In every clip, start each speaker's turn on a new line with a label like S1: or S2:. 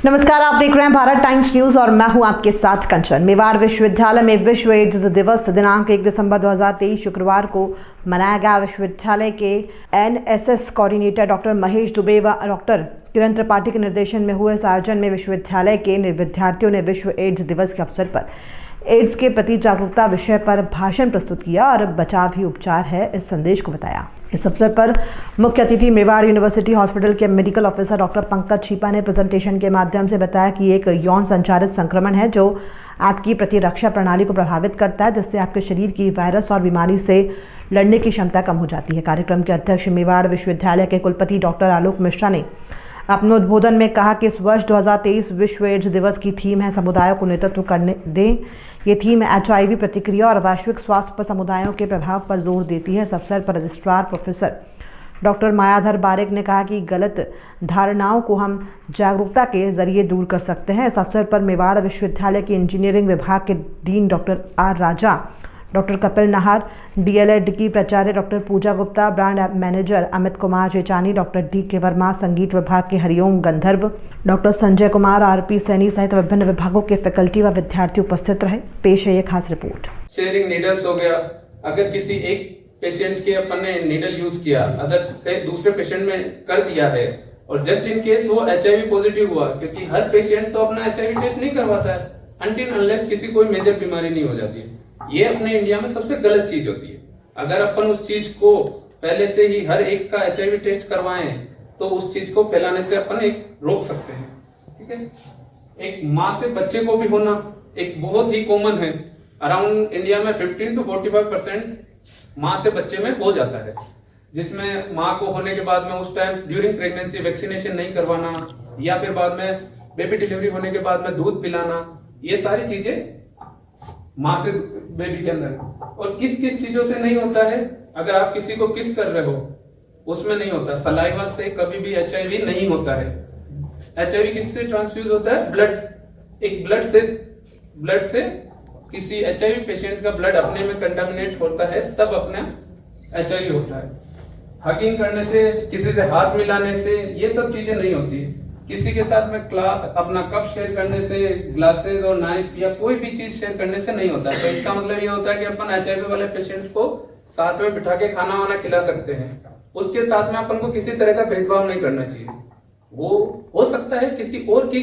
S1: नमस्कार, आप देख रहे हैं भारत टाइम्स न्यूज और मैं हूं आपके साथ कंचन। मेवाड़ विश्वविद्यालय में विश्व एड्स दिवस दिनांक 1 दिसंबर 2023 शुक्रवार को मनाया गया। विश्वविद्यालय के NSS coordinator doctor Mahesh Dubey व डॉक्टर किरण त्रिपाठी के निर्देशन में हुए इस आयोजन में विश्वविद्यालय के विद्यार्थियों ने विश्व एड्स दिवस के अवसर पर एड्स के प्रति जागरूकता विषय पर भाषण प्रस्तुत किया और बचाव ही उपचार है इस संदेश को बताया। इस अवसर पर मुख्य अतिथि मेवाड़ यूनिवर्सिटी हॉस्पिटल के मेडिकल ऑफिसर डॉक्टर पंकज छिपा ने प्रेजेंटेशन के माध्यम से बताया कि एक यौन संचारित संक्रमण है जो आपकी प्रतिरक्षा प्रणाली को प्रभावित करता है, जिससे आपके शरीर की वायरस और बीमारी से लड़ने की क्षमता कम हो जाती है। कार्यक्रम के अध्यक्ष मेवाड़ विश्वविद्यालय के कुलपति डॉक्टर आलोक मिश्रा ने अपने उद्बोधन में कहा कि इस वर्ष 2023 विश्व एड्स दिवस की थीम है समुदायों को नेतृत्व करने दें। ये थीम HIV प्रतिक्रिया और वैश्विक स्वास्थ्य पर समुदायों के प्रभाव पर जोर देती है। इस अवसर पर रजिस्ट्रार प्रोफेसर डॉक्टर मायाधर बारेक ने कहा कि गलत धारणाओं को हम जागरूकता के जरिए दूर कर सकते हैं। इस अवसर पर मेवाड़ विश्वविद्यालय के इंजीनियरिंग विभाग के dean doctor R Raja, doctor Kapil Nahar, DLED की प्राचार्य doctor Pooja Gupta, brand manager Amit Kumar Chechani, doctor DK Verma, संगीत विभाग के हरिओम गंधर्व, डॉक्टर संजय कुमार, RP सैनी सहित विभिन्न विभागों के फैकल्टी व विद्यार्थी उपस्थित रहे। पेश है ये खास रिपोर्ट।
S2: शेयरिंग नीडल्स हो गया, अगर किसी एक पेशेंट के अपन ने नीडल यूज किया, अदर से दूसरे पेशेंट में कर दिया है और जस्ट इन केस वो HIV पॉजिटिव हुआ, क्योंकि हर पेशेंट तो अपना HIV टेस्ट नहीं करवाता है अनटिल अनलेस किसी कोई मेजर बीमारी नहीं हो जाती है। ये अपने इंडिया में सबसे गलत चीज होती है। अगर अपन उस चीज को पहले से ही हर एक का HIV टेस्ट करवाएं तो उस चीज को फैलाने से अपन एक रोक सकते हैं। ठीक है, एक माँ से बच्चे को भी होना एक बहुत ही कॉमन है। अराउंड इंडिया में 15 to 45% माँ से बच्चे में हो जाता है, जिसमें माँ को होने के बाद में उस टाइम ड्यूरिंग प्रेगनेंसी वैक्सीनेशन नहीं करवाना या फिर बाद में बेबी डिलीवरी होने के बाद में दूध पिलाना, ये सारी चीजें माँ से बेबी के अंदर। और किस किस चीजों से नहीं होता है, अगर आप किसी को किस कर रहे हो उसमें नहीं होता। सलाइवा से कभी भी HIV नहीं होता है। HIV किससे ट्रांसफ्यूज होता है? ब्लड। एक ब्लड से किसी HIV पेशेंट का ब्लड अपने में कंटामिनेट होता है तब अपना HIV होता है। हगिंग करने से, किसी से हाथ मिलाने से ये सब चीजें नहीं होती है। किसी के साथ में अपना कप शेयर करने से, ग्लासेस और नाइफ या कोई भी चीज शेयर करने से नहीं होता है। तो इसका मतलब ये होता है कि अपन HIV वाले पेशेंट को साथ में बिठा के खाना वाना खिला सकते हैं। उसके साथ में अपन को किसी तरह का भेदभाव नहीं करना चाहिए। वो हो सकता है किसी और की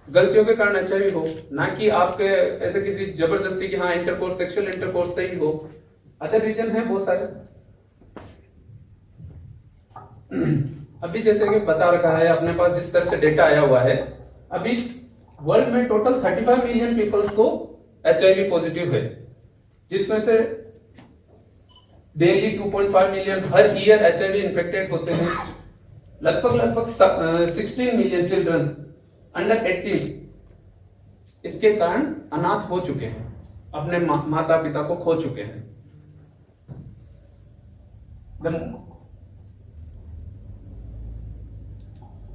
S2: गलतियों के कारण HIV हो, ना कि आपके ऐसे किसी जबरदस्ती की हाँ इंटरकोर्स, सेक्सुअल इंटरकोर्स से ही हो। अदर रीजन है बहुत सारे। अभी जैसे कि बता रखा है अपने पास जिस तरह से डेटा आया हुआ है, अभी वर्ल्ड में टोटल 35 मिलियन पीपल्स को HIV पॉजिटिव है, जिसमें से डेली 2.5 मिलियन हर ईयर HIV इन्फेक्टेड होते हैं। लगभग 16 मिलियन चिल्ड्रन अंडर 18 इसके कारण अनाथ हो चुके हैं, अपने माता पिता को खो चुके हैं।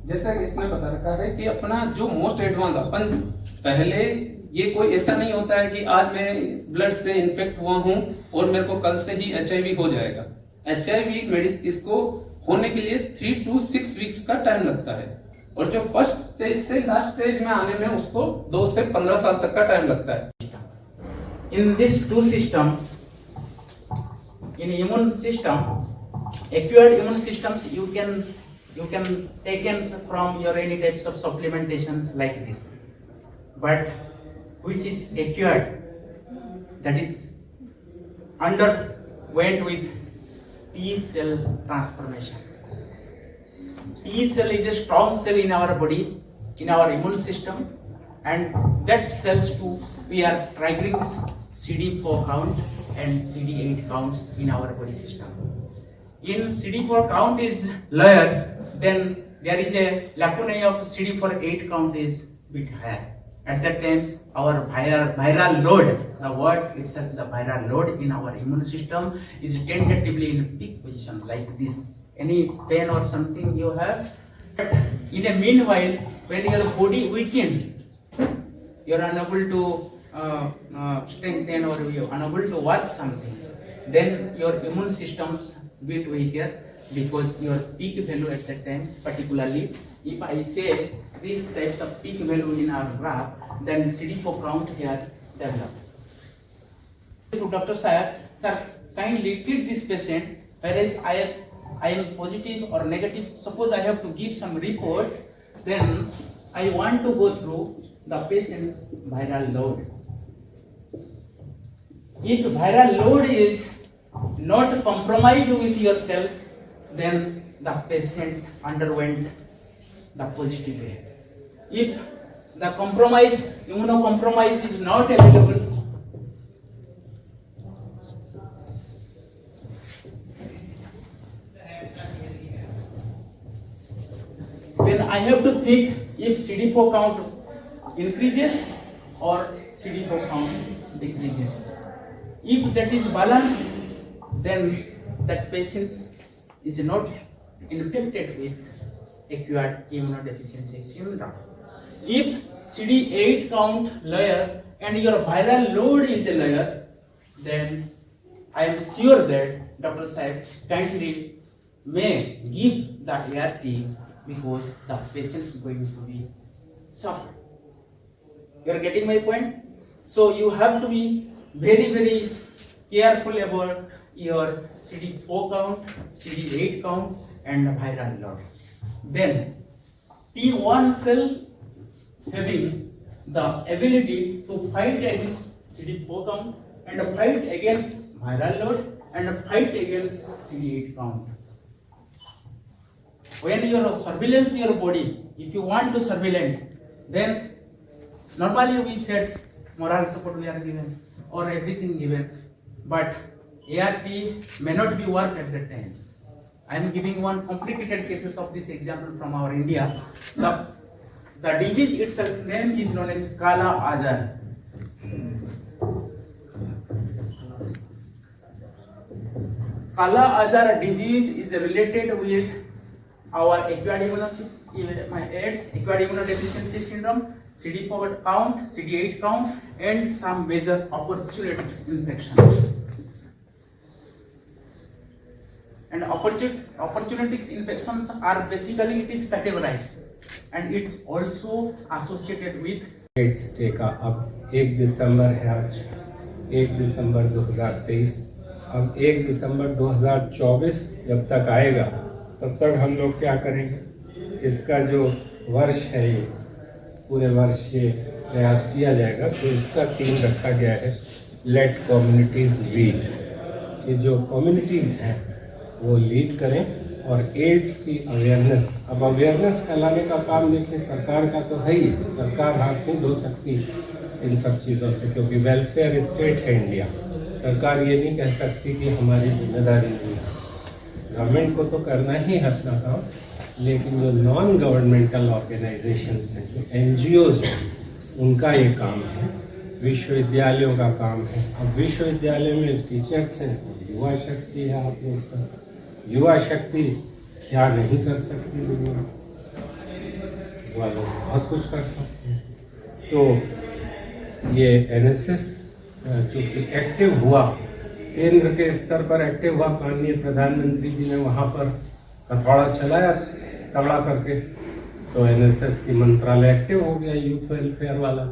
S2: जैसा कि इसने बता रखा है कि अपना जो मोस्ट एडवांस अपन पहले, ये कोई ऐसा नहीं होता है कि आज मैं ब्लड से इन्फेक्ट हुआ हूं और मेरे को कल से ही HIV हो जाएगा। HIV मेडिसिन इसको होने के लिए 3 to 6 वीक्स का टाइम लगता है, और जो फर्स्ट स्टेज से लास्ट स्टेज में आने में उसको 2 से 15 साल तक का टाइम लगता है।
S3: In this two system, in immune system, acquired immune systems you can take in from your any types of supplementations like this, but which is acquired, that is underwent with T cell transformation. T cell is a strong cell in our body, in our immune system, and that cells too we are triggering CD4 count and CD8 counts in our body system. In CD4 count is lower, then there is a lacunae of CD4-8 count is bit higher. At that times our viral load, the word itself, the viral load in our immune system is tentatively in peak position like this. Any pain or something you have, but in a meanwhile when your body weakened, you are unable to strengthen or you are unable to watch something, then your immune systems bit weaker, because your peak value at that times, particularly if I say these types of peak value in our graph, then CD4 count here developed. To Dr. Sir, kindly treat this patient, whereas I am positive or negative. Suppose I have to give some report, then I want to go through the patient's viral load. If viral load is not compromised with yourself, then the patient underwent the positive way. If the immunocompromise is not available, then I have to think if CD4 count increases or CD4 count decreases. If that is balanced, then that patient is not infected with acquired immunodeficiency syndrome. If CD8 count lower and your viral load is lower, then I am sure that Dr. Saib kindly may give the ART because the patient is going to be suffer. You are getting my point? So you have to be very, very careful about your CD4 count, CD8 count and the viral load. Then T1 cell having the ability to fight against CD4 count and fight against viral load and fight against CD8 count. When you surveillance your body, if you want to surveillance, then normally we said moral support we are given or everything given, but ART may not be worked at that time. I am giving one complicated cases of this example from our India. The disease itself name is known as Kala Azar. Kala Azar disease is related with our acquired AIDS, acquired immunodeficiency syndrome, CD4 count, CD8 count, and some major opportunities infection. And opportunities infections are basically it is categorized and it's also associated with
S4: AIDS day का अब 1 दिसंबर है आज 1 दिसंबर 2023। अब 1 दिसंबर 2024 जब तक आएगा तब तक हम लोग क्या करेंगे, इसका जो वर्ष है ये पूरे वर्ष ये प्रयास किया जाएगा। तो इसका थीम रखा गया है लेट कम्युनिटीज लीड, कि जो कम्युनिटीज हैं वो लीड करें और एड्स की अवेयरनेस। अब अवेयरनेस फैलाने का काम देखिए सरकार का तो है ही, सरकार हाथ नहीं धो सकती इन सब चीज़ों से, क्योंकि वेलफेयर स्टेट है इंडिया। सरकार ये नहीं कह सकती कि हमारी जिम्मेदारी नहीं है, गवर्नमेंट को तो करना ही है अपना काम, लेकिन जो नॉन गवर्नमेंटल ऑर्गेनाइजेशंस हैं, जो NGOs हैं, उनका ये काम है। विश्वविद्यालयों का काम है। अब विश्वविद्यालय में टीचर्स हैं, युवा शक्ति है आप लोग सब। युवा शक्ति क्या नहीं कर सकती दुनिया, वो लोग बहुत कुछ कर सकते हैं। तो ये NSS चूँकि एक्टिव हुआ, केंद्र के स्तर पर एक्टिव हुआ, माननीय प्रधानमंत्री जी ने वहाँ पर हथौड़ा चलाया तगड़ा करके, तो NSS की मंत्रालय एक्टिव हो गया, यूथ वेलफेयर वाला।